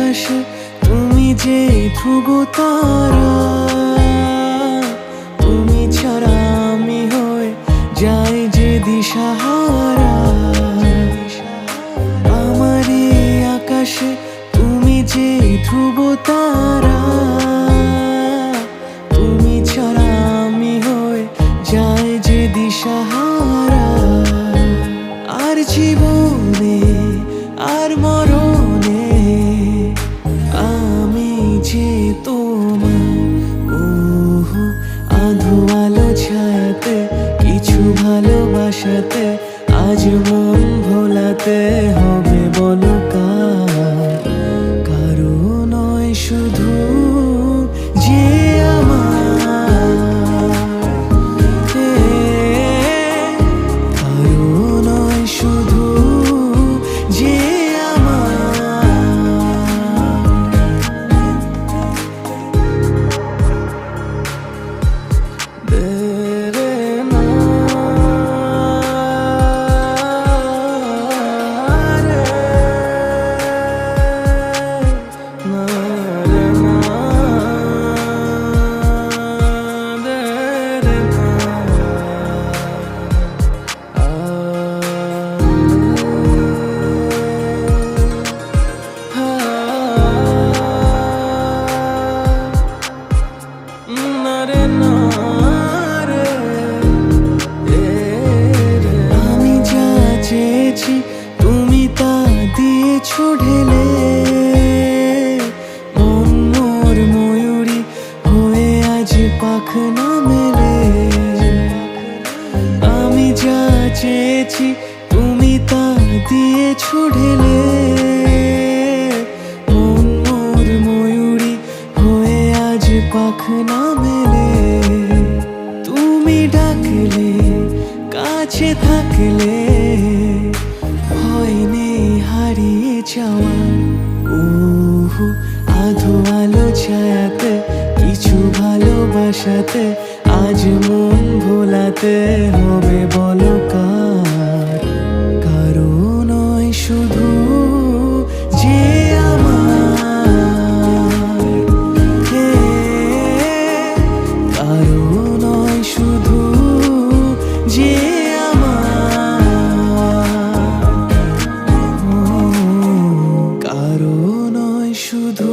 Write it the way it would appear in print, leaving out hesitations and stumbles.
আকাশে তুমি যে ধ্রুব তারা, তুমি ছাড়া আমি হয়ে যাই যে দিশাহারা। আমার এই আকাশে তুমি যে ধ্রুব তারা, তুমি ছাড়া আমি হয়ে যাই যে দিশাহারা। আর জীবনে আর মরণে আমি যে তোমার। ওহো আধো আলো ছায়াতে কিছু ভালোবাসাতে আজ মন ভোলাতে হবে বলো কার? কারো নয় শুধু যে আমার, কারো নয় শুধু যে আমি যা চেয়েছি তুমি তা দিয়েছো ঢেলে। মন মোর ময়ূরী হয়ে আজ পাখনা মেলে। আমি যা চেয়েছি তুমি তা দিয়েছো ঢেলে। মন মোর ময়ূরী হয়ে আজ পাখনা মেলে। তুমি ডাকলে কাছে থাকলে ভয় নেই হারিয়ে যাওয়ার। ওহো আধো আলো ছায়াতে কিছু ভালোবাসাতে আজ মন ভোলাতে হবে বলো কার? কারো নয় শুধু যে আমার, কারো নয় শুধু যে আমার, কারো নয় শুধু